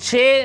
6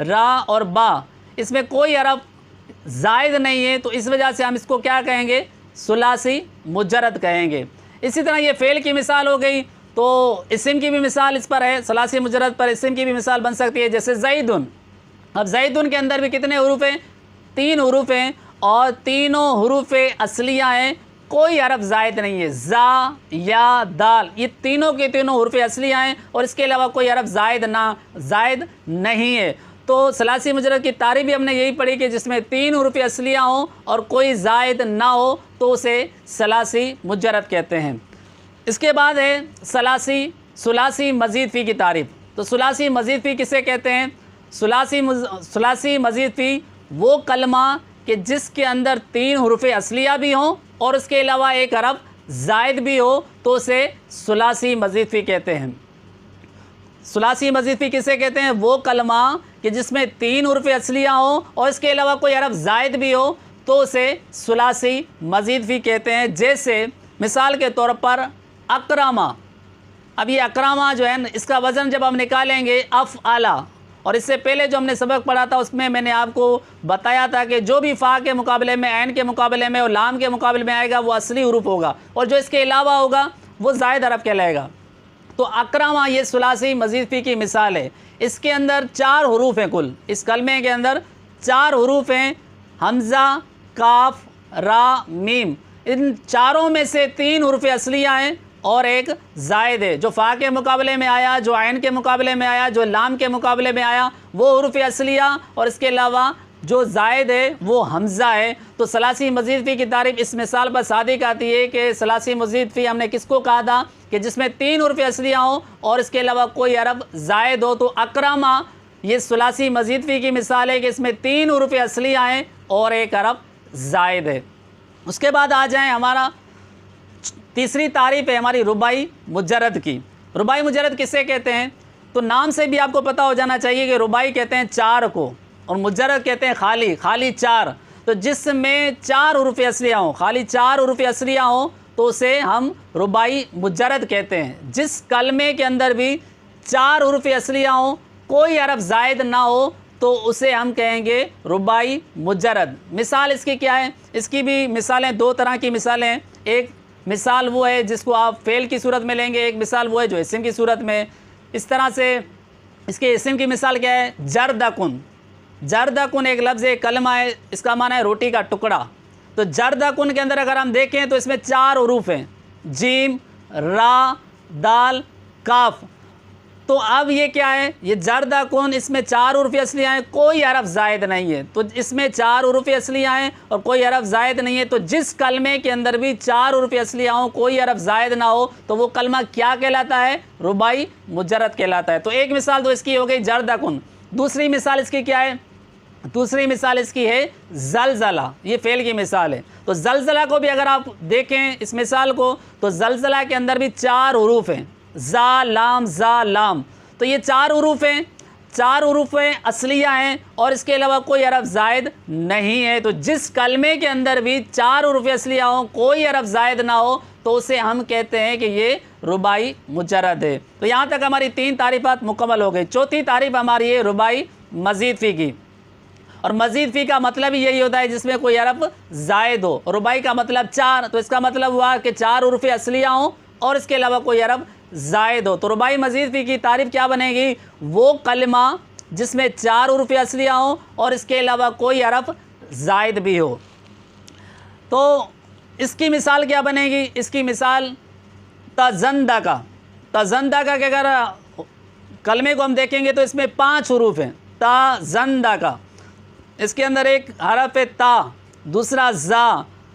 را اور با اس میں کوئی حرف زائد نہیں ہے، تو اس وجہ سے ہم اس کو کیا کہیں گے؟ ثلاثی مجرد کہیں گے۔ اسی طرح یہ فعل کی مثال ہو گئی، تو اسم کی بھی مثال اس پر ہے، ثلاثی مجرد پر اسم کی بھی مثال بن سکتی ہے، جیسے زیدن۔ اب زیدن کے اندر بھی کتنے حروف ہیں؟ 3 حروف ہیں، اور تینوں حروف اصلیہ ہیں، کوئی حرف زائد نہیں ہے، زا یا دال، یہ تینوں کے تینوں حروف اصلیہ ہیں، اور اس کے علاوہ کوئی حرف زائد نہیں ہے۔ تو ثلاثی مجرد کی تعریف بھی ہم نے یہی پڑھی کہ جس میں 3 حروف اصلیہ ہوں اور کوئی زائد نہ ہو تو اسے ثلاثی مجرد کہتے ہیں۔ اس کے بعد ہے ثلاثی مزید فی کی تعریف۔ تو ثلاثی مزید فی کسے کہتے ہیں؟ ثلاثی مزید فی وہ کلمہ کہ جس کے اندر 3 حروف اصلیہ بھی ہوں اور اس کے علاوہ ایک حرف زائد بھی ہو تو اسے ثلاثی مزید فی کہتے ہیں۔ ثلاثی مزید فی کسے کہتے ہیں؟ وہ کلمہ کہ جس میں 3 حروف اصلیہ ہوں اور اس کے علاوہ کوئی حرف زائد بھی ہو تو اسے ثلاثی مزید فی کہتے ہیں۔ جیسے مثال کے طور پر اکرامہ۔ اب یہ اکرامہ جو ہے اس کا وزن جب ہم نکالیں گے افعلا، اور اس سے پہلے جو ہم نے سبق پڑھا تھا اس میں نے آپ کو بتایا تھا کہ جو بھی فا کے مقابلے میں، عین کے مقابلے میں اور لام کے مقابلے میں آئے گا وہ اصلی حروف ہوگا، اور جو اس کے علاوہ ہوگا وہ زائد حرف کہلائے گا۔ تو اکرامہ یہ ثلاثی مزید فی کی مثال ہے۔ اس کے اندر 4 حروف ہیں، کل اس کلمے کے اندر 4 حروف ہیں، حمزہ، کاف، را، میم۔ ان چاروں میں سے 3 حروف اصلیہ ہیں اور ایک زائد ہے۔ جو فا کے مقابلے میں آیا، جو عین کے مقابلے میں آیا، جو لام کے مقابلے میں آیا وہ حروف اصلیہ، اور اس کے علاوہ جو زائد ہے وہ حمزہ ہے۔ تو ثلاثی مزید فی کی تعریف اس مثال پر صادق آتی ہے کہ ثلاثی مزید فی ہم نے کس کو کہا تھا کہ جس میں 3 حروف اصلیہ ہوں اور اس کے علاوہ کوئی حرف زائد ہو۔ تو اکرامہ یہ ثلاثی مزید فی کی مثال ہے کہ اس میں 3 حروف اصلیہ ہیں اور ایک حرف زائد ہے۔ اس کے بعد آ جائیں، ہمارا تیسری تعریف ہے ہماری رباعی مجرد کی۔ رباعی مجرد کسے کہتے ہیں؟ تو نام سے بھی آپ کو پتہ ہو جانا چاہیے کہ رباعی کہتے ہیں 4 کو، اور مجرد کہتے ہیں خالی 4۔ تو جس میں 4 حروف اصلیہ ہوں، خالی 4 حروف اصلیہ ہوں تو اسے ہم رباعی مجرد کہتے ہیں۔ جس کلمے کے اندر بھی 4 حروف اصلیہ ہوں، کوئی حرف زائد نہ ہو تو اسے ہم کہیں گے رباعی مجرد۔ مثال اس کی کیا ہے؟ اس کی بھی مثالیں 2 طرح کی مثالیں ہیں۔ ایک مثال وہ ہے جس کو آپ فعل کی صورت میں لیں گے، ایک مثال وہ ہے جو اسم کی صورت میں۔ اس طرح سے اس کے اسم کی مثال کیا ہے؟ جردکن۔ جردکن ایک لفظ ہے، کلمہ ہے، اس کا معنی ہے روٹی کا ٹکڑا۔ تو جردکن کے اندر اگر ہم دیکھیں تو اس میں 4 حروف ہیں، جیم، را، دال، کاف۔ تو اب یہ کیا ہے؟ یہ جردکن، اس میں 4 حروف اصلیہ ہیں، کوئی حرف زائد نہیں ہے۔ تو اس میں 4 حروف اصلیہ ہیں اور کوئی حرف زائد نہیں ہے، تو جس کلمے کے اندر بھی 4 حروف اصلیہ ہوں، کوئی حرف زائد نہ ہو تو وہ کلمہ کیا کہلاتا ہے؟ رباعی مجرد کہلاتا ہے۔ تو ایک مثال تو اس کی ہو گئی جردکن۔ دوسری مثال اس کی کیا ہے؟ دوسری مثال اس کی ہے زلزلہ، یہ فعل کی مثال ہے۔ تو زلزلہ کو بھی اگر آپ دیکھیں اس مثال کو تو زلزلہ کے اندر بھی 4 حروف ہیں، زا، لام، زا، لام۔ تو یہ 4 حروف ہیں، 4 حروف اصلیہ ہیں اور اس کے علاوہ کوئی حرف زائد نہیں ہے۔ تو جس کلمے کے اندر بھی 4 حروف اصلیہ ہوں، کوئی حرف زائد نہ ہو تو اسے ہم کہتے ہیں کہ یہ رباعی مجرد ہے۔ تو یہاں تک ہماری 3 تعریفات مکمل ہو گئی۔ چوتھی تعریف ہماری ہے رباعی مزید فی کی، اور مزید فی کا مطلب ہی یہی ہوتا ہے جس میں کوئی حرف زائد ہو۔ رباعی کا مطلب 4، تو اس کا مطلب ہوا کہ 4 حروف اصلیہ ہوں اور اس کے علاوہ کوئی حرف زائد ہو۔ تو رباعی مزید فی کی تعریف کیا بنے گی؟ وہ کلمہ جس میں 4 حروف اصلیہ ہوں اور اس کے علاوہ کوئی حرف زائد بھی ہو۔ تو اس کی مثال کیا بنے گی؟ اس کی مثال تزندکا۔ تزندکا کے اگر کلمے کو ہم دیکھیں گے تو اس میں 5 حروف ہیں، تزندکا۔ اس کے اندر ایک حرف ہے تا، دوسرا زا،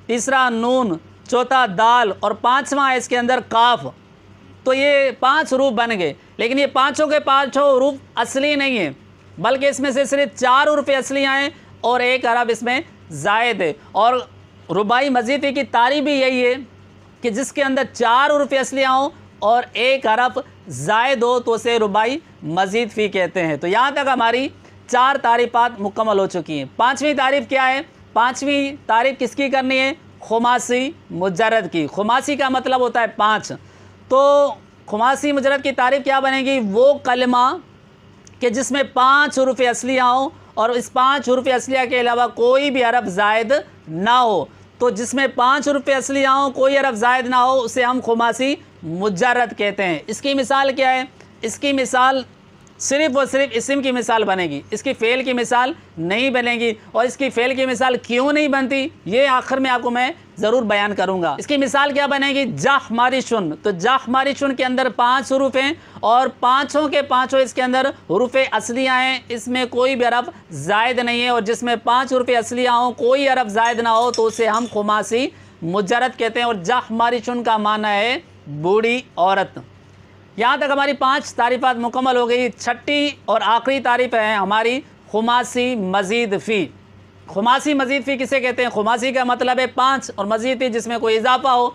تیسرا نون، چوتھا دال اور 5واں ہے اس کے اندر کاف۔ تو یہ 5 حروف بن گئے، لیکن یہ پانچوں کے 5 حروف اصلی نہیں ہیں، بلکہ اس میں سے صرف 4 حروف اصلیہ ہیں اور ایک حرف اس میں زائد ہے۔ اور رباعی مزید فی کی تعریف بھی یہی ہے کہ جس کے اندر 4 حروف اصلیہ ہوں اور ایک حرف زائد ہو تو اسے رباعی مزید فی کہتے ہیں۔ تو یہاں تک ہماری 4 تعریفات مکمل ہو چکی ہیں۔ 5ویں تعریف کیا ہے؟ 5ویں تعریف کس کی کرنی ہے؟ خماسی مجرد کی۔ خماسی کا مطلب ہوتا ہے 5۔ تو خماسی مجرد کی تعریف کیا بنے گی؟ وہ کلمہ کہ جس میں 5 حروف اصلیہ ہوں اور اس 5 حروف اصلیہ کے علاوہ کوئی بھی حرف زائد نہ ہو. تو جس میں 5 حروف اصلیہ ہوں کوئی حرف زائد نہ ہو اسے ہم خماسی مجرد کہتے ہیں. اس کی مثال کیا ہے؟ اس کی مثال صرف اور صرف اسم کی مثال بنے گی، اس کی فعل کی مثال نہیں بنے گی. اور اس کی فعل کی مثال کیوں نہیں بنتی یہ آخر میں آپ کو میں ضرور بیان کروں گا. اس کی مثال کیا بنے گی؟ جاحمارشن. تو جاحمارشن کے اندر 5 حروف ہیں اور پانچوں کے پانچوں اس کے اندر حروف اصلیہ ہیں، اس میں کوئی بھی حرف زائد نہیں ہے. اور جس میں 5 حروف اصلیہ ہوں کوئی حرف زائد نہ ہو تو اسے ہم خماسی مجرد کہتے ہیں. اور جاحمارشن کا معنی ہے بوڑھی عورت. یہاں تک ہماری 5 تعریفات مکمل ہو گئی. چھٹی اور آخری تعریف ہے ہماری خماسی مزید فی. خماسی مزید فی کسے کہتے ہیں؟ خماسی کا مطلب ہے 5 اور مزید فی جس میں کوئی اضافہ ہو.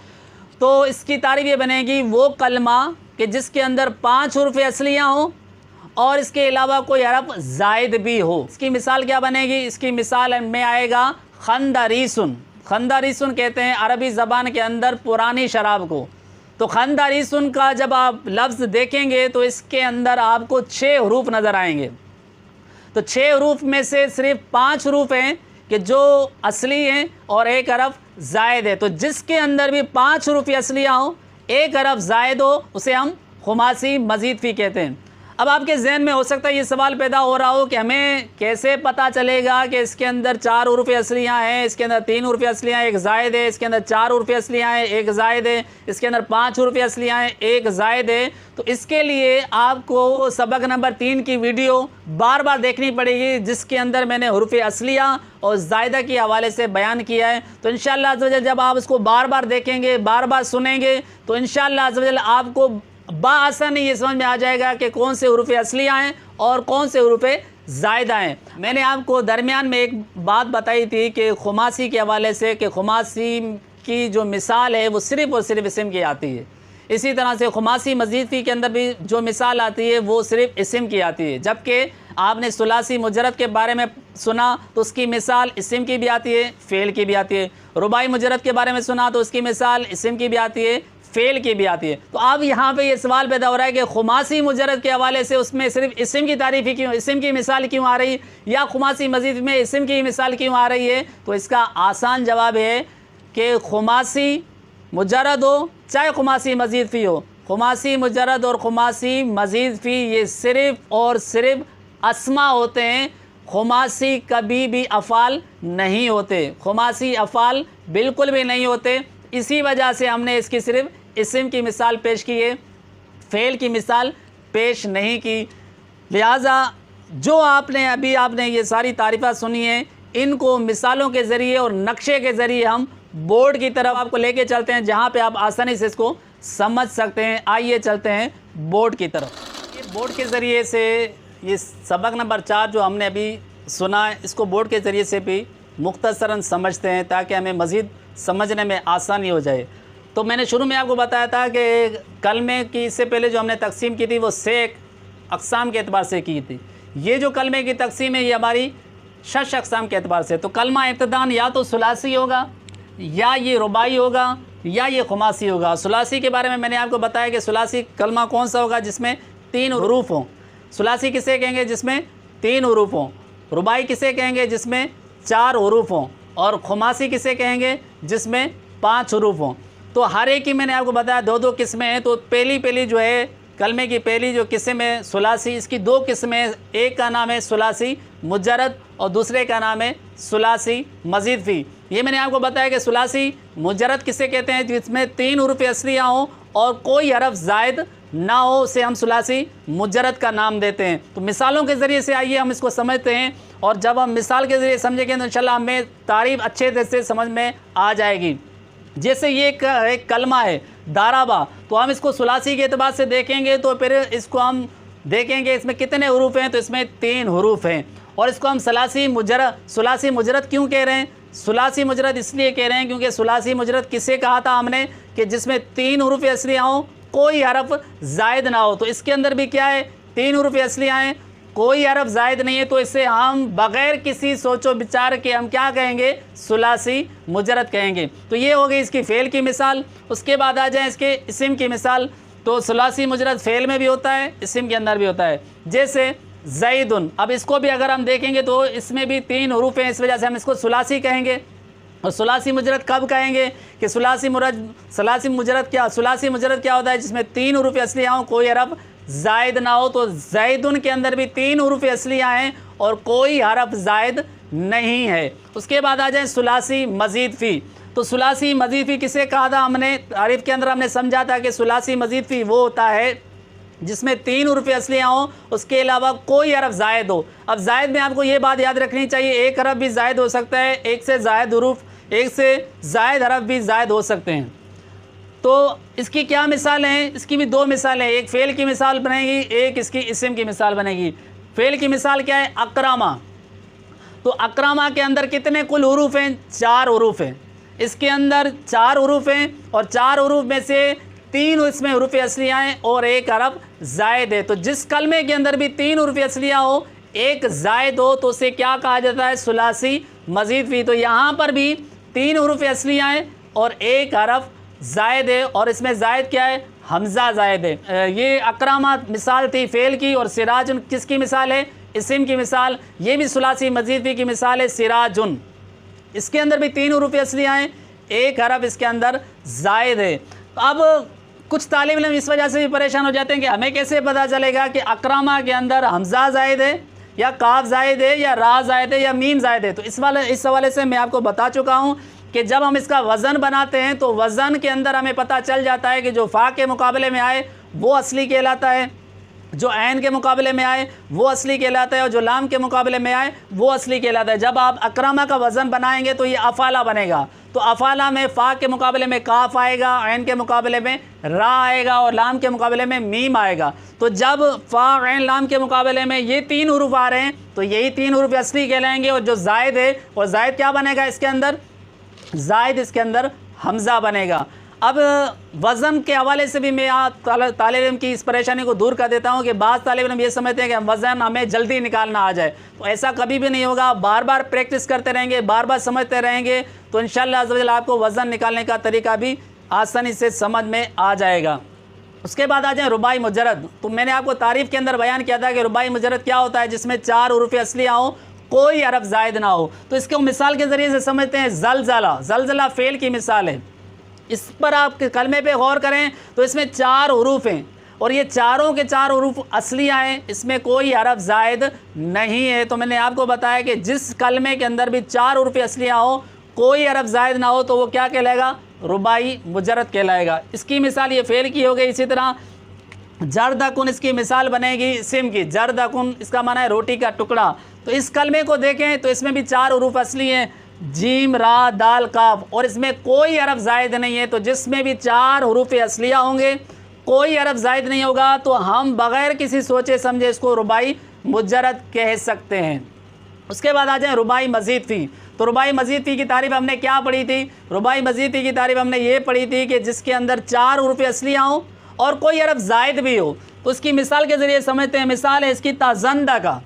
تو اس کی تعریف یہ بنے گی وہ کلمہ کہ جس کے اندر 5 حروف اصلیہ ہوں اور اس کے علاوہ کوئی حرف زائد بھی ہو. اس کی مثال کیا بنے گی؟ اس کی مثال میں آئے گا خندریسن. خندریسن کہتے ہیں عربی زبان کے اندر پرانی شراب کو. تو خندریسن کا جب آپ لفظ دیکھیں گے تو اس کے اندر آپ کو 6 حروف نظر آئیں گے. تو 6 حروف میں سے صرف 5 حروف ہیں کہ جو اصلی ہیں اور ایک حرف زائد ہے. تو جس کے اندر بھی 5 حروف اصلیہ ہوں ایک حرف زائد ہو اسے ہم خماسی مزید فی کہتے ہیں. اب آپ کے ذہن میں ہو سکتا ہے یہ سوال پیدا ہو رہا ہو کہ ہمیں کیسے پتہ چلے گا کہ اس کے اندر 4 حروف اصلیہ ہیں، اس کے اندر 3 حروف اصلیہ ہیں، ایک زائد ہے، اس کے اندر 4 حروف اصلیہ ہیں، ایک زائد ہے، اس کے اندر 5 حروف اصلیہ ہیں، ایک زائد ہے. تو اس کے لیے آپ کو سبق نمبر 3 کی ویڈیو بار بار دیکھنی پڑے گی جس کے اندر میں نے حروف اصلیہ اور زائدہ کے حوالے سے بیان کیا ہے. تو انشاءاللہ عز و جل جب آپ اس کو بار بار دیکھیں گے، بار بار سنیں گے تو انشاءاللہ عز و جل آپ کو بآسانی یہ سمجھ میں آ جائے گا کہ کون سے حروف اصلیہ ہیں اور کون سے حروف زائدہ ہیں. میں نے آپ کو درمیان میں ایک بات بتائی تھی کہ خماسی کے حوالے سے کہ خماسی کی جو مثال ہے وہ صرف اور صرف اسم کی آتی ہے. اسی طرح سے خماسی مزید فی کے اندر بھی جو مثال آتی ہے وہ صرف اسم کی آتی ہے. جبکہ آپ نے ثلاثی مجرد کے بارے میں سنا تو اس کی مثال اسم کی بھی آتی ہے، فعل کی بھی آتی ہے. رباعی مجرد کے بارے میں سنا تو اس کی مثال اسم کی بھی آتی ہے، فعل کی بھی آتی ہے. تو اب یہاں پہ یہ سوال پیدا ہو رہا ہے کہ خماسی مجرد کے حوالے سے اس میں صرف اسم کی تعریف ہی کیوں، اسم کی مثال کیوں آ رہی یا خماسی مزید میں اسم کی مثال کیوں آ رہی ہے؟ تو اس کا آسان جواب ہے کہ خماسی مجرد ہو چاہے خماسی مزید فی ہو، خماسی مجرد اور خماسی مزید فی یہ صرف اور صرف اسما ہوتے ہیں. خماسی کبھی بھی افعال نہیں ہوتے، خماسی افعال بالکل بھی نہیں ہوتے. اسی وجہ سے ہم نے اس کی صرف اسم کی مثال پیش کی ہے، فعل کی مثال پیش نہیں کی. لہٰذا جو آپ نے یہ ساری تعریفات سنی ہیں ان کو مثالوں کے ذریعے اور نقشے کے ذریعے ہم بورڈ کی طرف آپ کو لے کے چلتے ہیں جہاں پہ آپ آسانی سے اس کو سمجھ سکتے ہیں. آئیے چلتے ہیں بورڈ کی طرف. یہ بورڈ کے ذریعے سے یہ سبق نمبر 4 جو ہم نے ابھی سنا ہے اس کو بورڈ کے ذریعے سے بھی مختصراً سمجھتے ہیں تاکہ ہمیں مزید سمجھنے میں آسانی ہو جائے. تو میں نے شروع میں آپ کو بتایا تھا کہ کلمے کی اس سے پہلے جو ہم نے تقسیم کی تھی وہ 6 اقسام کے اعتبار سے کی تھی. یہ جو کلمے کی تقسیم ہے یہ ہماری 6 اقسام کے اعتبار سے. تو کلمہ ابتداً یا تو ثلاثی ہوگا یا یہ رباعی ہوگا یا یہ خماسی ہوگا. ثلاثی کے بارے میں میں نے آپ کو بتایا کہ ثلاثی کلمہ کون سا ہوگا جس میں 3 حروف ہوں. ثلاثی کسے کہیں گے؟ جس میں 3 حروف ہوں. رباعی کسے کہیں گے؟ جس میں 4 حروف ہوں. اور خماسی کسے کہیں گے؟ جس میں 5 حروف ہوں. تو ہر ایک کی میں نے آپ کو بتایا 2 قسمیں ہیں. تو پہلی جو ہے کلمے کی پہلی جو قسم ہے ثلاثی، اس کی 2 قسمیں، ایک کا نام ہے ثلاثی مجرد اور دوسرے کا نام ہے ثلاثی مزید فی. یہ میں نے آپ کو بتایا کہ ثلاثی مجرد کسے کہتے ہیں؟ جس میں 3 حروف اصلیہ ہوں اور کوئی حرف زائد نہ ہو اسے ہم ثلاثی مجرد کا نام دیتے ہیں. تو مثالوں کے ذریعے سے آئیے ہم اس کو سمجھتے ہیں اور جب ہم مثال کے ذریعے سمجھیں گے تو انشاءاللہ ہمیں تعریف اچھے سے سمجھ میں آ جائے گی. جیسے یہ ایک کلمہ ہے دارابا، تو ہم اس کو ثلاثی کے اعتبار سے دیکھیں گے تو پھر اس کو ہم دیکھیں گے اس میں کتنے حروف ہیں. تو اس میں 3 حروف ہیں. اور اس کو ہم ثلاثی مجرد کیوں کہہ رہے ہیں؟ ثلاثی مجرد اس لیے کہہ رہے ہیں کیونکہ ثلاثی مجرد کسے کہا تھا ہم نے کہ جس میں 3 حروف اصلیہ ہوں کوئی حرف زائد نہ ہو. تو اس کے اندر بھی کیا ہے؟ 3 حروف اصلیہ ہیں، کوئی حرف زائد نہیں ہے. تو اسے ہم بغیر کسی سوچ و بچار کے ہم کیا کہیں گے؟ ثلاثی مجرد کہیں گے. تو یہ ہو گئی اس کی فعل کی مثال. اس کے بعد آ جائیں اس کے اسم کی مثال. تو ثلاثی مجرد فعل میں بھی ہوتا ہے، اسم کے اندر بھی ہوتا ہے. جیسے زیدن. اب اس کو بھی اگر ہم دیکھیں گے تو اس میں بھی 3 حروف ہیں، اس وجہ سے ہم اس کو ثلاثی کہیں گے. اور ثلاثی مجرد کب کہیں گے کہ ثلاثی مجرد کیا ہوتا ہے جس میں 3 حروف اصلیہ ہوں، کوئی حرف زائد نہ ہو. تو زیدن کے اندر بھی 3 حروف اصلیہ ہیں اور کوئی حرف زائد نہیں ہے. اس کے بعد آ جائیں ثلاثی مزید فی. تو ثلاثی مزید فی کسے کہا تھا؟ ہم نے تعریف کے اندر ہم نے سمجھا تھا کہ ثلاثی مزید فی وہ ہوتا ہے جس میں 3 حروف اصلیہ ہوں، اس کے علاوہ کوئی حرف زائد ہو. اب زائد میں آپ کو یہ بات یاد رکھنی چاہیے، ایک حرف بھی زائد ہو سکتا ہے، ایک سے زائد حرف بھی زائد ہو سکتے ہیں. تو اس کی کیا مثال ہیں؟ اس کی بھی 2 مثالیں، ایک فعل کی مثال بنے گی، ایک اس کی اسم کی مثال بنے گی. فعل کی مثال کیا ہے؟ اکرامہ. تو اکرامہ کے اندر کتنے کل حروف ہیں؟ 4 حروف ہیں. اس کے اندر 4 حروف ہیں اور 4 حروف میں سے 3 اس میں حروف اصلیہ ہیں اور ایک حرف زائد ہے. تو جس کلمے کے اندر بھی 3 حروف اصلیہ ہو، ایک زائد ہو، تو اسے کیا کہا جاتا ہے؟ ثلاثی مزید فی. تو یہاں پر بھی 3 حروف اصلیہ ہیں اور ایک حرف زائد ہے، اور اس میں زائد کیا ہے؟ حمزہ زائد ہے. یہ اکرامہ مثال تھی فعل کی، اور سراج کس کی مثال ہے؟ اسم کی مثال. یہ بھی ثلاثی مزید فی کی مثال ہے، سراجن. اس کے اندر بھی 3 حروف اصلیہ ہیں، ایک حرف اس کے اندر زائد ہے. اب کچھ طالب علم اس وجہ سے بھی پریشان ہو جاتے ہیں کہ ہمیں کیسے پتہ چلے گا کہ اکرامہ کے اندر حمزہ زائد ہے یا کاف زائد ہے یا را زائد ہے یا میم زائد ہے؟ تو اس حوالے سے میں آپ کو بتا چکا ہوں کہ جب ہم اس کا وزن بناتے ہیں تو وزن کے اندر ہمیں پتہ چل جاتا ہے کہ جو فا کے مقابلے میں آئے وہ اصلی کہلاتا ہے، جو عین کے مقابلے میں آئے وہ اصلی کہلاتا ہے، اور جو لام کے مقابلے میں آئے وہ اصلی کہلاتا ہے. جب آپ اکرامہ کا وزن بنائیں گے تو یہ افعالہ بنے گا. تو افعالہ میں فا کے مقابلے میں کاف آئے گا، عین کے مقابلے میں را آئے گا، اور لام کے مقابلے میں میم آئے گا. تو جب فا عین لام کے مقابلے میں یہ 3 حروف آ رہے ہیں تو یہی 3 حروف اصلی کہلائیں گے. اور جو زائد ہے، اور زائد کیا بنے گا اس کے اندر؟ زائد اس کے اندر حمزہ بنے گا. اب وزن کے حوالے سے بھی میں طالب علم کی اس پریشانی کو دور کر دیتا ہوں کہ بعض طالب علم یہ سمجھتے ہیں کہ وزن ہمیں جلدی نکالنا آ جائے. تو ایسا کبھی بھی نہیں ہوگا. بار بار پریکٹس کرتے رہیں گے، بار بار سمجھتے رہیں گے تو انشاءاللہ عز و جل آپ کو وزن نکالنے کا طریقہ بھی آسانی سے سمجھ میں آ جائے گا. اس کے بعد آ جائیں رباعی مجرد. تو میں نے آپ کو تعریف کے اندر بیان کیا تھا کہ رباعی مجرد کیا ہوتا ہے جس میں 4 حروف اصلیہ ہوں، کوئی حرف زائد نہ ہو. تو اس کو مثال کے ذریعے سے سمجھتے ہیں. زلزلہ. زلزلہ فعل کی مثال ہے. اس پر آپ کے کلمے پہ غور کریں تو اس میں 4 حروف ہیں اور یہ چاروں کے 4 حروف اصلیہ ہیں، اس میں کوئی حرف زائد نہیں ہے. تو میں نے آپ کو بتایا کہ جس کلمے کے اندر بھی 4 حروف اصلیہ ہو، کوئی حرف زائد نہ ہو، تو وہ کیا کہلائے گا؟ رباعی مجرد کہلائے گا. اس کی مثال یہ فعل کی ہو گئی. اسی طرح جردکن اس کی مثال بنے گی اسم کی. جردکن اس کا معنی ہے روٹی کا ٹکڑا. تو اس کلمے کو دیکھیں تو اس میں بھی 4 حروف اصلی ہیں، جیم، را، دال، کاف، اور اس میں کوئی حرف زائد نہیں ہے. تو جس میں بھی 4 حروف اصلیہ ہوں گے، کوئی حرف زائد نہیں ہوگا، تو ہم بغیر کسی سوچے سمجھے اس کو رباعی مجرد کہہ سکتے ہیں. اس کے بعد آ جائیں رباعی مزید فی. تو رباعی مزید فی کی تعریف ہم نے کیا پڑھی تھی؟ رباعی مزید فی کی تعریف ہم نے یہ پڑھی تھی کہ جس کے اندر 4 حروف اصلیہ ہوں اور کوئی حرف زائد بھی ہو. تو اس کی مثال کے ذریعے سمجھتے ہیں. مثال ہے اس کی تازندہ کا.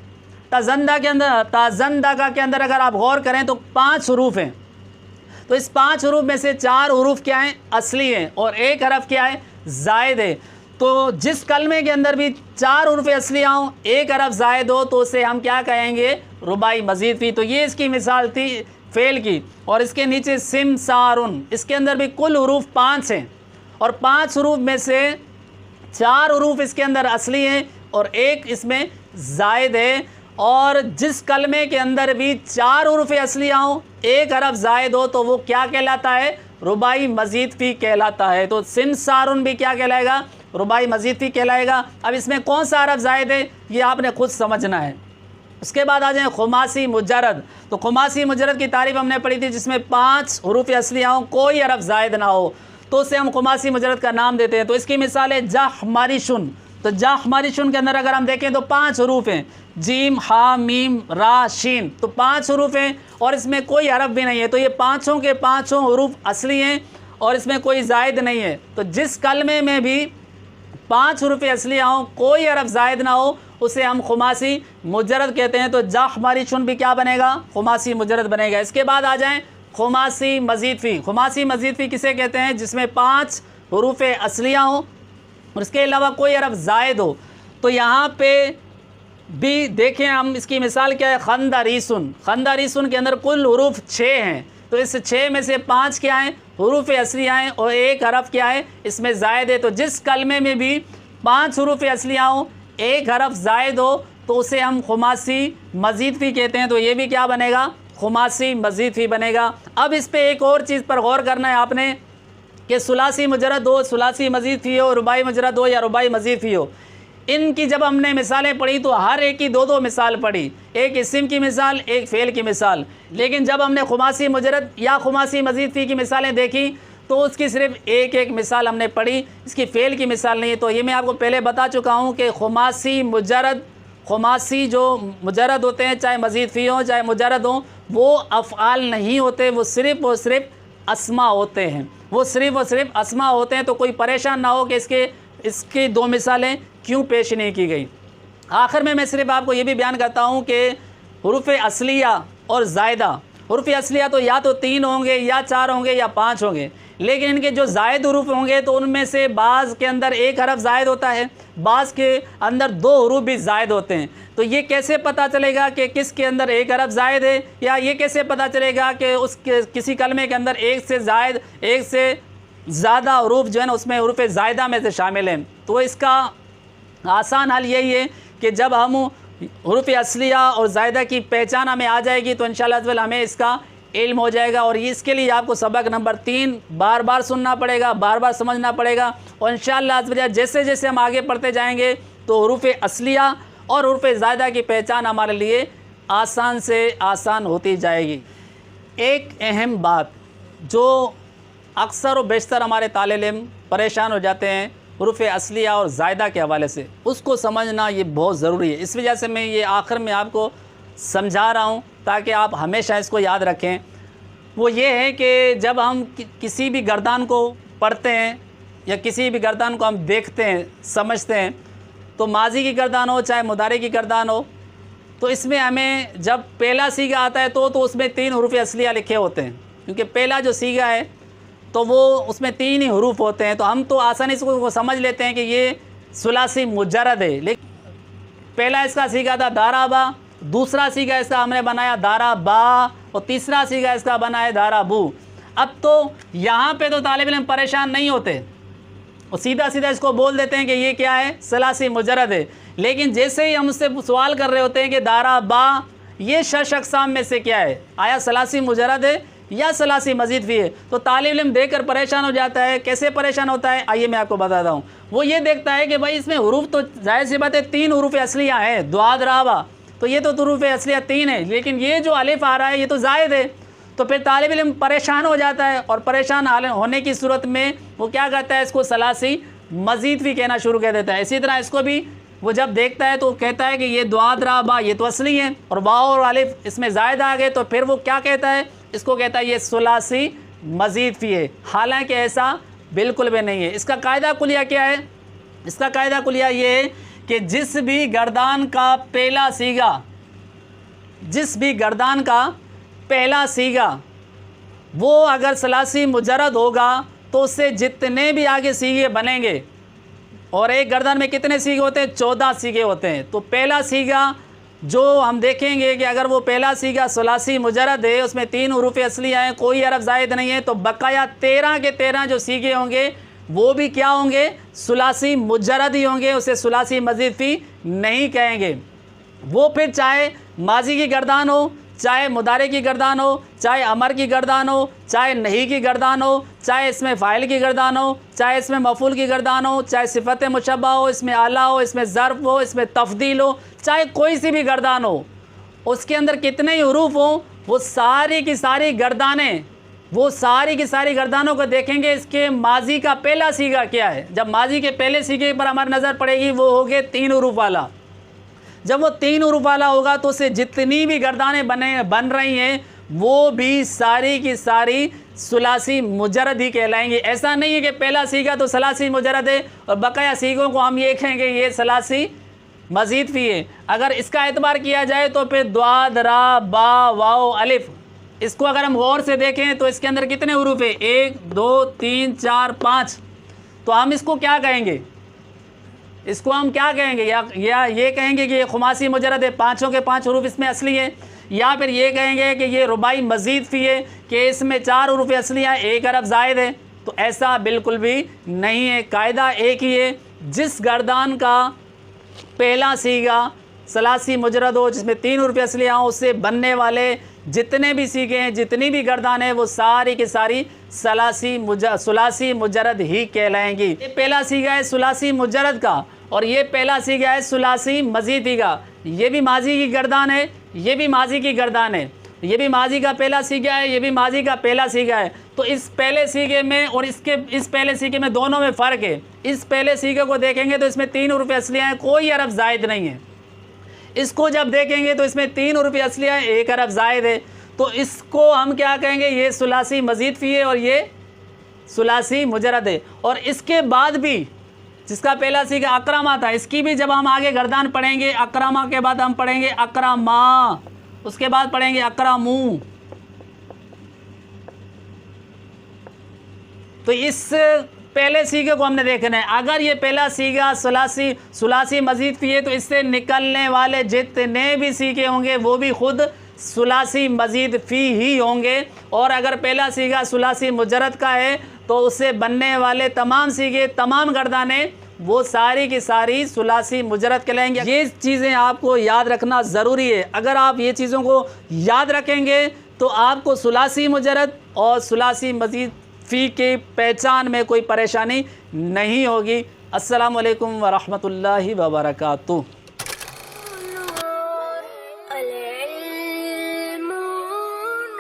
تازندہ کے اندر اگر آپ غور کریں تو 5 حروف ہیں. تو اس 5 حروف میں سے 4 حروف کیا ہیں؟ اصلی ہیں، اور ایک حرف کیا ہے؟ زائد ہے. تو جس کلمے کے اندر بھی 4 حروف اصلیہ ہوں، ایک حرف زائد ہو، تو اسے ہم کیا کہیں گے؟ رباعی مزید فی. تو یہ اس کی مثال تھی فعل کی. اور اس کے نیچے سمسارن. اس کے اندر بھی کل حروف 5 ہیں اور 5 حروف میں سے 4 حروف اس کے اندر اصلی ہیں اور ایک اس میں زائد ہے. اور جس کلمے کے اندر بھی 4 حروف اصلیہ ہوں، ایک حرف زائد ہو، تو وہ کیا کہلاتا ہے؟ رباعی مزید فی کہلاتا ہے. تو سمسارن بھی کیا کہلائے گا؟ رباعی مزید فی کہلائے گا. اب اس میں کون سا حرف زائد ہے یہ آپ نے خود سمجھنا ہے. اس کے بعد آ جائیں خماسی مجرد. تو خماسی مجرد کی تعریف ہم نے پڑھی تھی جس میں 5 حروف اصلیہ ہوں، کوئی حرف زائد نہ ہو، تو اسے ہم خماسی مجرد کا نام دیتے ہیں. تو اس کی مثال ہے جحمرشن. تو جحمرشن کے اندر اگر ہم دیکھیں تو 5 حروف ہیں، جیم، ہا، میم، را، شین. تو 5 حروف ہیں اور اس میں کوئی حرف بھی نہیں ہے. تو یہ 5 کے 5 حروف اصلی ہیں اور اس میں کوئی زائد نہیں ہے. تو جس کلمے میں بھی 5 حروف اصلیہ ہوں، کوئی حرف زائد نہ ہو، اسے ہم خماسی مجرد کہتے ہیں. تو جحمرشن بھی کیا بنے گا؟ خماسی مجرد بنے گا. اس کے بعد آ جائیں خماسی مزید فی. خماسی مزید فی کسے کہتے ہیں؟ جس میں 5 حروف اصلیہ ہوں اور اس کے علاوہ کوئی حرف زائد ہو. تو یہاں پہ بھی دیکھیں ہم اس کی مثال کیا ہے، خندریسن، خندریسن کے اندر کل حروف 6 ہیں، تو اس 6 میں سے 5 کیا ہیں، حروف اصلیہ ہیں، اور ایک حرف کیا ہے اس میں زائد ہے۔ تو جس کلمے میں بھی 5 حروف اصلیہ ہوں، ایک حرف زائد ہو، تو اسے ہم خماسی مزید فی کہتے ہیں۔ تو یہ بھی کیا بنے گا، خماسی مزید فی بنے گا۔ اب اس پہ ایک اور چیز پر غور کرنا ہے آپ نے کہ ثلاثی مجرد ہو، ثلاثی مزید فی ہو، رباعی مجرد ہو یا رباعی مزید فی ہو، ان کی جب ہم نے مثالیں پڑھی تو ہر ایک کی 2 مثال پڑھی، ایک اسم کی مثال، ایک فعل کی مثال۔ لیکن جب ہم نے خماسی مجرد یا خماسی مزید فی کی مثالیں دیکھی تو اس کی صرف ایک مثال ہم نے پڑھی، اس کی فعل کی مثال نہیں ہے۔ تو یہ میں آپ کو پہلے بتا چکا ہوں کہ خماسی مجرد، خماسی جو مجرد ہوتے ہیں، چاہے مزید فی ہوں چاہے مجرد ہوں، وہ افعال نہیں ہوتے، وہ صرف اور صرف اسما ہوتے ہیں، وہ صرف اور صرف اسما ہوتے ہیں۔ تو کوئی پریشان نہ ہو کہ اس کی 2 مثالیں کیوں پیش نہیں کی گئی۔ آخر میں صرف آپ کو یہ بھی بیان کرتا ہوں کہ حروف اصلیہ اور زائدہ، حروف اصلیہ تو یا تو 3 ہوں گے یا 4 ہوں گے یا 5 ہوں گے، لیکن ان کے جو زائد حروف ہوں گے تو ان میں سے بعض کے اندر ایک حرف زائد ہوتا ہے، بعض کے اندر 2 حروف بھی زائد ہوتے ہیں۔ تو یہ کیسے پتہ چلے گا کہ کس کے اندر ایک حرف زائد ہے، یا یہ کیسے پتہ چلے گا کہ کسی کلمے کے اندر ایک سے زیادہ حروف جو ہے نا اس میں حروف زائدہ میں سے شامل ہیں؟ تو اس کا آسان حل یہی ہے کہ جب ہم حروف اصلیہ اور زائدہ کی پہچان ہمیں آ جائے گی تو انشاءاللہ ہمیں اس کا علم ہو جائے گا، اور اس کے لیے آپ کو سبق نمبر 3 بار بار سننا پڑے گا، بار بار سمجھنا پڑے گا، اور انشاءاللہ جیسے جیسے ہم آگے پڑھتے جائیں گے تو حروف اصلیہ اور حروف زائدہ کی پہچان ہمارے لیے آسان سے آسان ہوتی جائے گی۔ ایک اہم بات جو اکثر و بیشتر ہمارے طالب علم پریشان ہو جاتے ہیں حروف اصلیہ اور زائدہ کے حوالے سے، اس کو سمجھنا یہ بہت ضروری ہے۔ اس وجہ سے میں یہ آخر میں آپ کو سمجھا رہا ہوں تاکہ آپ ہمیشہ اس کو یاد رکھیں۔ وہ یہ ہے کہ جب ہم کسی بھی گردان کو پڑھتے ہیں یا کسی بھی گردان کو ہم دیکھتے ہیں، سمجھتے ہیں، تو ماضی کی گردان ہو چاہے مضارع کی گردان ہو، تو اس میں ہمیں جب پہلا سیغہ آتا ہے تو اس میں 3 حروف اصلیہ لکھے ہوتے ہیں، کیونکہ پہلا جو سیغہ ہے تو وہ اس میں 3 ہی حروف ہوتے ہیں، تو ہم تو آسانی سے کو سمجھ لیتے ہیں کہ یہ ثلاثی مجرد ہے۔ لیکن پہلا اس کا سیغہ تھا دارابا، دوسرا سیغہ اس کا ہم نے بنایا دارابا، اور تیسرا سیغہ اس کا بنا ہے دارابو۔ اب تو یہاں پہ تو طالب علم پریشان نہیں ہوتے، اور سیدھا سیدھا اس کو بول دیتے ہیں کہ یہ کیا ہے، ثلاثی مجرد ہے۔ لیکن جیسے ہی ہم اس سے سوال کر رہے ہوتے ہیں کہ دارابا یہ 6 اقسام میں سے کیا ہے، آیا ثلاثی مجرد ہے یا ثلاثی مزید فی ہے، تو طالب علم دیکھ کر پریشان ہو جاتا ہے۔ کیسے پریشان ہوتا ہے، آئیے میں آپ کو بتاتا ہوں۔ وہ یہ دیکھتا ہے کہ بھائی اس میں حروف تو ظاہر سی بات ہے 3 حروف اصلیہ ہیں، دعا درابا، تو یہ تو حروف اصلیہ 3 ہے، لیکن یہ جو الف آ رہا ہے یہ تو زائد ہے۔ تو پھر طالب علم پریشان ہو جاتا ہے، اور پریشان ہونے کی صورت میں وہ کیا کہتا ہے، اس کو ثلاثی مزید فی کہنا شروع کر دیتا ہے۔ اسی طرح اس کو بھی وہ جب دیکھتا ہے تو کہتا ہے کہ یہ دعا درابا یہ تو اصلی ہے، اور واو اور الف اس میں زائد آ گئے، تو پھر وہ کیا کہتا ہے، اس کو کہتا ہے یہ ثلاثی مزید فی ہے، حالانکہ ایسا بالکل بھی نہیں ہے۔ اس کا قاعدہ کلیہ کیا ہے، اس کا قاعدہ کلیہ یہ ہے کہ جس بھی گردان کا پہلا سیغہ وہ اگر ثلاثی مجرد ہوگا تو اس سے جتنے بھی آگے سیغے بنیں گے، اور ایک گردان میں کتنے سیغے ہوتے ہیں، 14 سیغے ہوتے ہیں، تو پہلا سیغہ جو ہم دیکھیں گے کہ اگر وہ پہلا سیغہ ثلاثی مجرد ہے، اس میں 3 حروف اصلیہ ہیں، کوئی حرف زائد نہیں ہے، تو بقایا 13 کے 13 جو سیغے ہوں گے وہ بھی کیا ہوں گے، ثلاثی مجرد ہی ہوں گے، اسے ثلاثی مزید فی نہیں کہیں گے۔ وہ پھر چاہے ماضی کی گردان ہو، چاہے مضارع کی گردان ہو، چاہے امر کی گردان ہو، چاہے نہیں کی گردان ہو، چاہے اس میں فاعل کی گردان ہو، چاہے اس میں مفعول کی گردان ہو، چاہے صفت مشبہ ہو، اس میں اعلیٰ ہو، اس میں ظرف ہو، اس میں تفضیل ہو، چاہے کوئی سی بھی گردان ہو، اس کے اندر کتنے ہی حروف ہوں، وہ ساری کی ساری گردانوں کو دیکھیں گے اس کے ماضی کا پہلا سیغہ کیا ہے۔ جب ماضی کے پہلے سیغے پر ہماری نظر پڑے گی وہ ہوگے 3 حروف والا۔ جب وہ 3 حروف والا ہوگا تو اسے جتنی بھی گردانیں بن رہی ہیں وہ بھی ساری کی ساری ثلاثی مجرد ہی کہلائیں گی۔ ایسا نہیں ہے کہ پہلا سیغہ تو ثلاثی مجرد ہے اور بقیہ سیغوں کو ہم یہ کہیں گے یہ ثلاثی مزید فی ہے۔ اگر اس کا اعتبار کیا جائے تو پھر دعا درا با واو الف، اس کو اگر ہم غور سے دیکھیں تو اس کے اندر کتنے حروف ہیں، 1 2 3 4 5، تو ہم اس کو کیا کہیں گے، اس کو ہم کیا کہیں گے؟ یا یہ کہیں گے کہ یہ خماسی مجرد ہے، پانچوں کے پانچ حروف اس میں اصلی ہے، یا پھر یہ کہیں گے کہ یہ رباعی مزید فی ہے کہ اس میں 4 حروف اصلی ہیں، 1 حرف زائد ہے۔ تو ایسا بالکل بھی نہیں ہے، قاعدہ ایک ہی ہے، جس گردان کا پہلا صیغہ ثلاثی مجرد ہو، جس میں 3 حروف اصلیہ ہوں، اس سے بننے والے جتنے بھی صیغے ہیں، جتنی بھی گردان ہیں، وہ ساری کی ساری ثلاثی مجرد ہی کہلائیں گی۔ یہ پہلا صیغہ ہے ثلاثی مجرد کا، اور یہ پہلا صیغہ ہے ثلاثی مزید کا۔ یہ بھی ماضی کی گردان ہے، یہ بھی ماضی کی گردان ہے، یہ بھی ماضی کا پہلا صیغہ ہے، یہ بھی ماضی کا پہلا صیغہ ہے۔ تو اس پہلے صیغے میں اور اس پہلے صیغے میں دونوں میں فرق ہے۔ اس پہلے صیغے کو دیکھیں گے تو اس میں 3 حروف اصلیہ ہیں، کوئی حرف زائد نہیں ہے۔ اس کو جب دیکھیں گے تو اس میں 3 حروف اصلیہ ہیں، 1 حرف زائد ہے۔ تو اس کو ہم کیا کہیں گے؟ یہ ثلاثی مزید فی ہے اور یہ ثلاثی مجرد ہے۔ اور اس کے بعد بھی جس کا پہلا صیغہ اکرمہ تھا، اس کی بھی جب ہم آگے گردان پڑھیں گے، اکرمہ کے بعد ہم پڑھیں گے اکرما، اس کے بعد پڑھیں گے اکرمو۔ تو اس پہلے صیغے کو ہم نے دیکھنا ہے، اگر یہ پہلا صیغہ ثلاثی مزید فی ہے تو اس سے نکلنے والے جتنے بھی صیغے ہوں گے وہ بھی خود ثلاثی مزید فی ہی ہوں گے، اور اگر پہلا صیغہ ثلاثی مجرد کا ہے تو اس سے بننے والے تمام صیغے، تمام گردانیں، وہ ساری کی ساری ثلاثی مجرد کہلائیں گے۔ یہ چیزیں آپ کو یاد رکھنا ضروری ہے۔ اگر آپ یہ چیزوں کو یاد رکھیں گے تو آپ کو ثلاثی مجرد اور ثلاثی مزید فی کی پہچان میں کوئی پریشانی نہیں ہوگی۔ السلام علیکم ورحمۃ اللہ وبرکاتہ۔ العلم نور